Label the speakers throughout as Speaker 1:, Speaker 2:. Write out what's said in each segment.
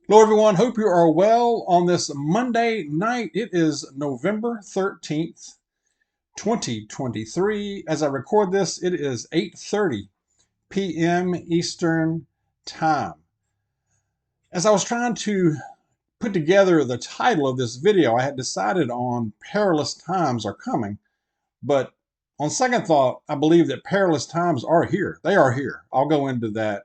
Speaker 1: Hello, everyone. Hope you are well on this Monday night. It is November 13th, 2023. As I record this, it is 8:30 p.m. Eastern Time. As I was trying to put together the title of this video, I had decided on perilous times are coming, but on second thought, I believe that perilous times are here. They are here. I'll go into that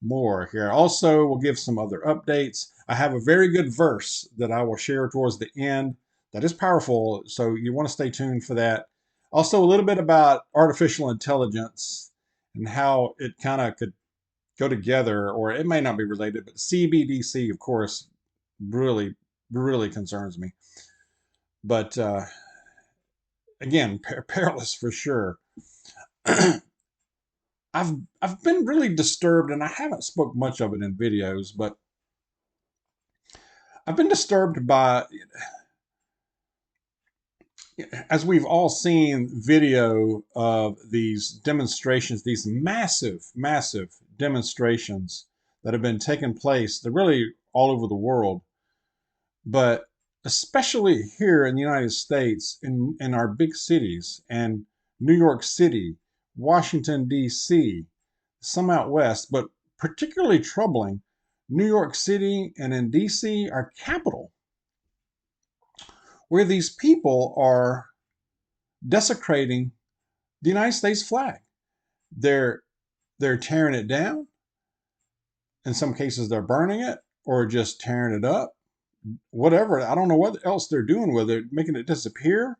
Speaker 1: more here. Also, we'll give some other updates. I have a very good verse that I will share towards the end that is powerful, so you want to stay tuned for that. Also, a little bit about artificial intelligence and how it kind of could go together, or it may not be related, but CBDC, of course, really, really concerns me. But again, perilous for sure. I've been really disturbed, and I haven't spoke much of it in videos, but I've been disturbed by, as we've all seen video of these demonstrations, these massive, massive demonstrations that have been taking place. They're really all over the world, but especially here in the United States, in our big cities, and New York City, Washington, D.C., some out west, but particularly troubling, New York City and in D.C., our capital, where these people are desecrating the United States flag. They're they're tearing it down. In some cases, they're burning it or just tearing it up. Whatever. I don't know what else they're doing with it, making it disappear.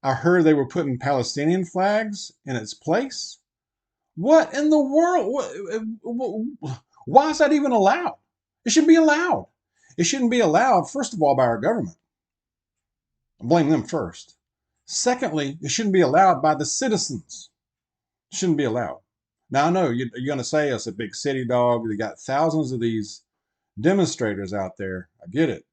Speaker 1: I heard they were putting Palestinian flags in its place. What in the world? Why is that even allowed? It should be allowed. It shouldn't be allowed, first of all, by our government. I blame them first. Secondly, it shouldn't be allowed by the citizens. It shouldn't be allowed. Now, I know you're going to say it's a big city, dog. They got thousands of these demonstrators out there. I get it.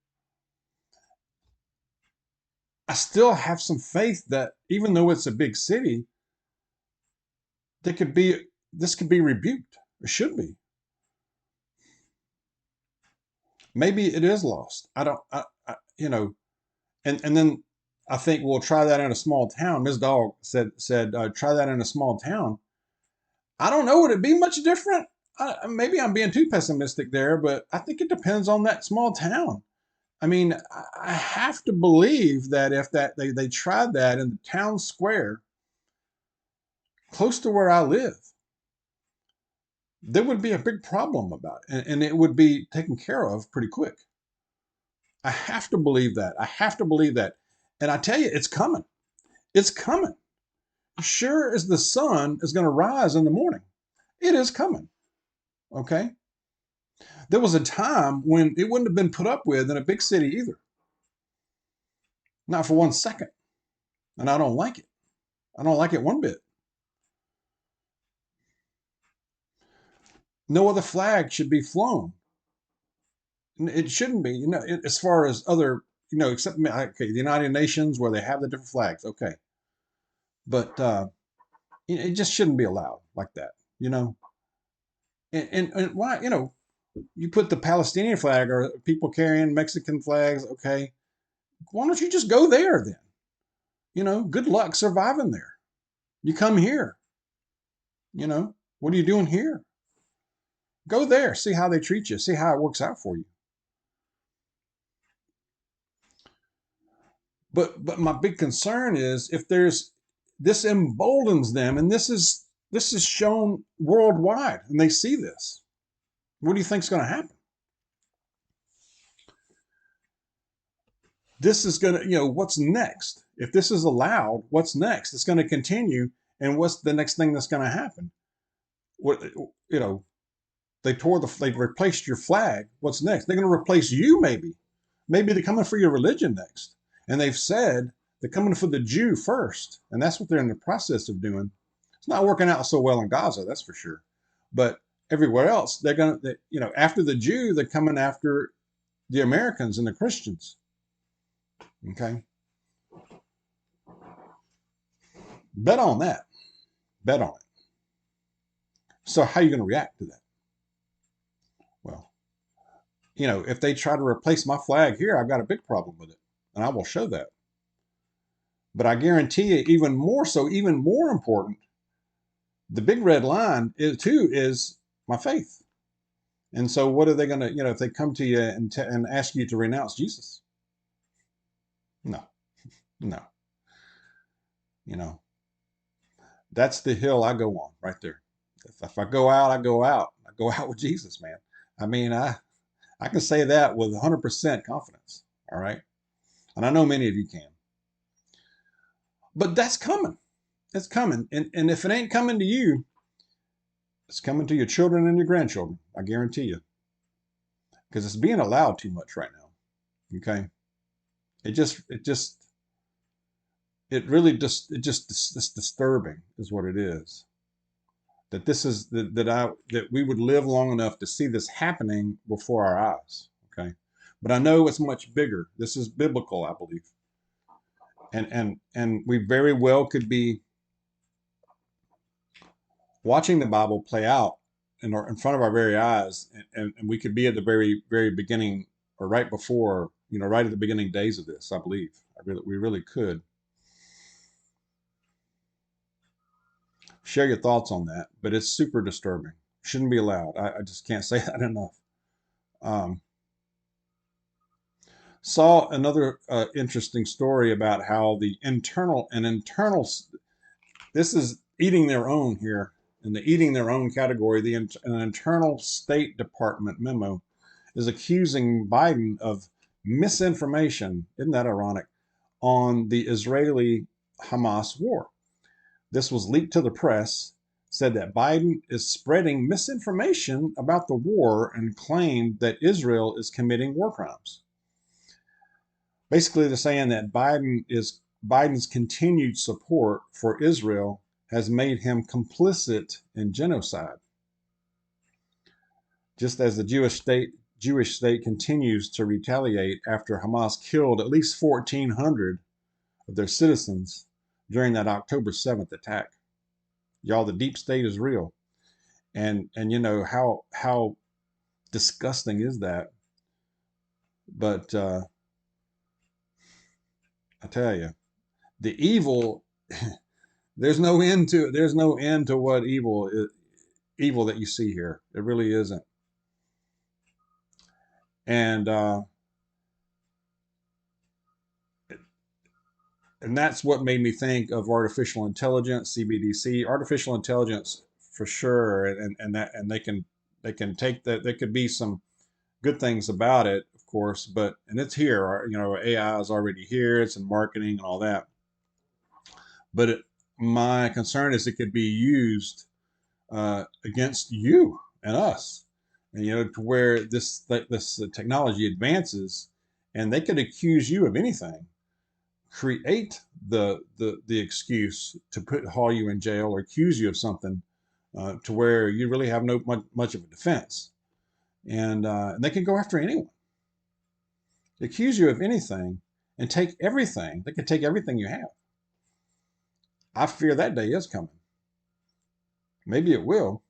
Speaker 1: I still have some faith that even though it's a big city, there could be this could be rebuked. It should be. Maybe it is lost. I don't. And then I think we'll try that in a small town. Ms. Dawg said try that in a small town. I don't know. Would it be much different? Maybe I'm being too pessimistic there, but I think it depends on that small town. I mean, I have to believe that if they tried that in the town square close to where I live, there would be a big problem about it, and it would be taken care of pretty quick. I have to believe that. I have to believe that. And I tell you, it's coming. It's coming. Sure as the sun is going to rise in the morning, it is coming. Okay? There was a time when it wouldn't have been put up with in a big city either. Not for 1 second. And I don't like it. I don't like it one bit. No other flag should be flown. It shouldn't be, as far as other, except, okay, the United Nations where they have the different flags, okay. But it just shouldn't be allowed like that, you know. And why, you put the Palestinian flag or people carrying Mexican flags, okay. Why don't you just go there then? Good luck surviving there. You come here, what are you doing here? Go there, see how they treat you, see how it works out for you. But my big concern is if there's this emboldens them, and this is shown worldwide, and they see this. What do you think is going to happen? This is going to, what's next? If this is allowed, what's next? It's going to continue, and what's the next thing that's going to happen? What they replaced your flag. What's next? They're going to replace you, maybe. Maybe they're coming for your religion next. And they've said they're coming for the Jew first, and that's what they're in the process of doing. It's not working out so well in Gaza, that's for sure. But everywhere else, they're going to, after the Jew, they're coming after the Americans and the Christians. Okay? Bet on that. Bet on it. So how are you going to react to that? Well, You know, if they try to replace my flag here, I've got a big problem with it, and I will show that. But I guarantee you, even more so, even more important, the big red line is my faith. And so, what are they going to, you know, if they come to you and ask you to renounce Jesus? No, no. You know, that's the hill I go on right there. If I go out, I go out. I go out with Jesus, man. I mean, I can say that with 100% confidence. All right. And I know many of you can. But that's coming. It's coming. And if it ain't coming to you, it's coming to your children and your grandchildren. I guarantee you. Because it's being allowed too much right now. Okay. It's disturbing is what it is. That this is that we would live long enough to see this happening before our eyes. Okay. But I know it's much bigger. This is biblical, I believe. And we very well could be watching the Bible play out in front of our very eyes, and we could be at the very beginning or right before, you know, right at the beginning days of this. I believe we really could. Share your thoughts on that, but it's super disturbing. Shouldn't be allowed. I just can't say that enough. Um, saw another interesting story about how the internal, this is eating their own here, in the eating their own category, an internal State Department memo is accusing Biden of misinformation, isn't that ironic, on the Israeli-Hamas war. This was leaked to the press, said that Biden is spreading misinformation about the war and claimed that Israel is committing war crimes. Basically, they're saying that Biden's continued support for Israel has made him complicit in genocide. Just as the Jewish state continues to retaliate after Hamas killed at least 1,400 of their citizens during that October 7th attack. Y'all, the deep state is real. And you know, how disgusting is that? But I tell you, the evil, there's no end to it. There's no end to what evil that you see here. It really isn't. And and that's what made me think of artificial intelligence, CBDC, artificial intelligence for sure. And they can take that. There could be some good things about it, of course, but and it's here. You know, AI is already here. It's in marketing and all that. But my concern is it could be used against you and us, and you know, to where this technology advances, and they could accuse you of anything, create the excuse to haul you in jail or accuse you of something, to where you really have no much of a defense, and they can go after anyone, accuse you of anything, and take everything. They could take everything you have. I fear that day is coming. Maybe it will.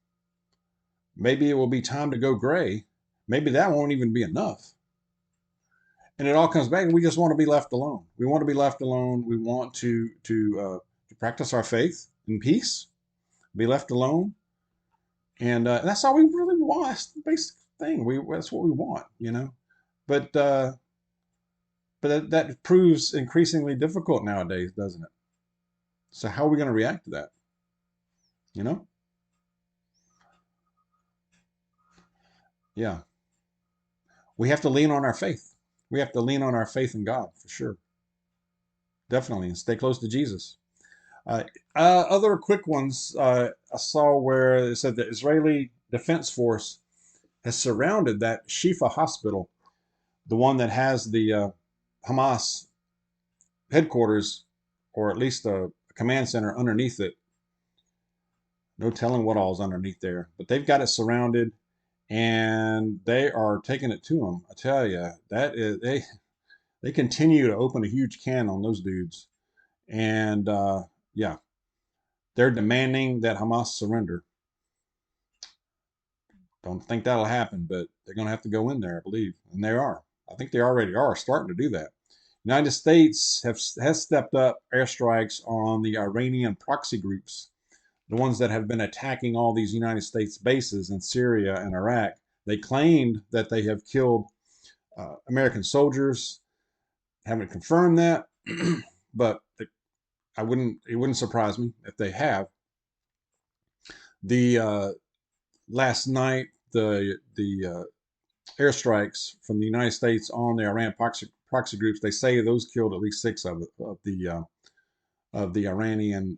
Speaker 1: Maybe it will be time to go gray. Maybe that won't even be enough. And it all comes back. We just want to be left alone. We want to be left alone. We want to practice our faith in peace, be left alone, and that's all we really want. That's the basic thing. That's what we want, you know. But that proves increasingly difficult nowadays, doesn't it? So how are we going to react to that? You know? Yeah. We have to lean on our faith. We have to lean on our faith in God for sure. Definitely, and stay close to Jesus. Uh, Other quick ones I saw where it said the Israeli Defense Force has surrounded that Shifa hospital, the one that has the Hamas headquarters, or at least a command center underneath it. No telling what all's underneath there, but they've got it surrounded, and they are taking it to them. I tell you, that is they continue to open a huge can on those dudes, and yeah, they're demanding that Hamas surrender. Don't think that'll happen, but they're going to have to go in there, I believe. And they are. I think they already are starting to do that. United States has stepped up airstrikes on the Iranian proxy groups, the ones that have been attacking all these United States bases in Syria and Iraq. They claimed that they have killed American soldiers. Haven't confirmed that, but it wouldn't surprise me if they have. The last night, the airstrikes from the United States on the Iran proxy groups, they say those killed at least 6 of the Iranian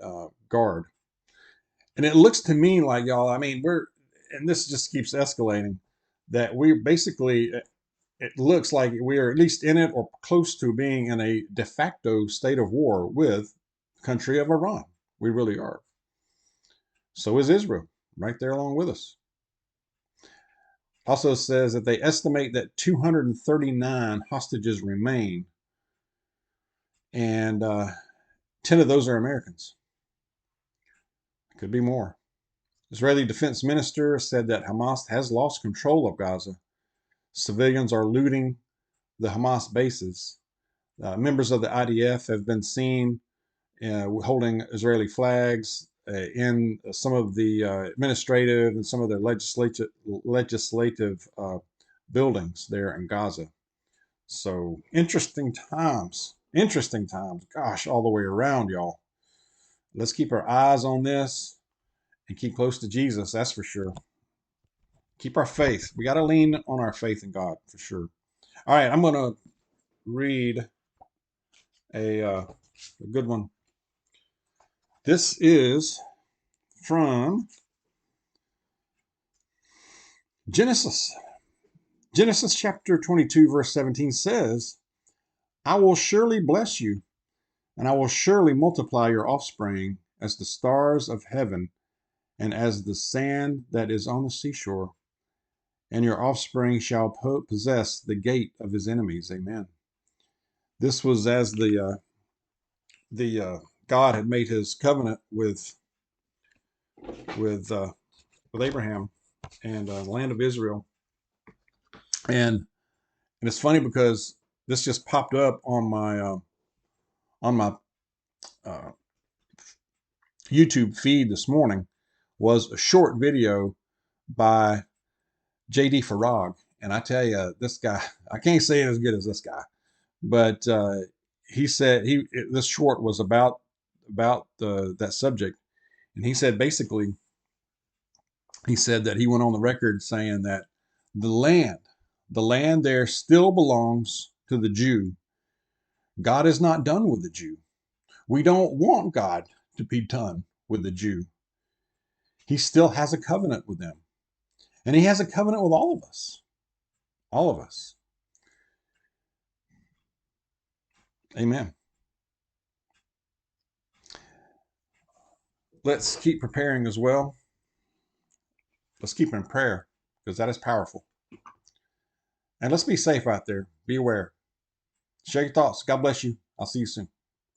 Speaker 1: guard. And it looks to me like, y'all, I mean, and this just keeps escalating, that we're basically, it looks like we are at least in it or close to being in a de facto state of war with the country of Iran. We really are. So is Israel, right there along with us. Also says that they estimate that 239 hostages remain, and 10 of those are Americans. Could be more. Israeli defense minister said that Hamas has lost control of Gaza. Civilians are looting the Hamas bases. Members of the IDF have been seen holding Israeli flags in some of the administrative and some of the legislative buildings there in Gaza. So interesting times. Gosh, all the way around, y'all. Let's keep our eyes on this and keep close to Jesus, that's for sure. Keep our faith. We got to lean on our faith in God, for sure. All right, I'm going to read a good one. This is from Genesis. Genesis chapter 22, verse 17 says, I will surely bless you, and I will surely multiply your offspring as the stars of heaven and as the sand that is on the seashore. And your offspring shall possess the gate of his enemies. Amen. This was as the God had made his covenant with Abraham and the land of Israel. And it's funny because this just popped up on my YouTube feed this morning, was a short video by J.D. Farag. And I tell you, this guy, I can't say it as good as this guy, but he said this short was about that subject. And he said, basically, he said that he went on the record saying that the land there still belongs to the Jew. God is not done with the Jew. We don't want God to be done with the Jew. He still has a covenant with them. And he has a covenant with all of us. All of us. Amen. Let's keep preparing as well. Let's keep in prayer, because that is powerful. And let's be safe out there. Be aware. Share your thoughts. God bless you. I'll see you soon.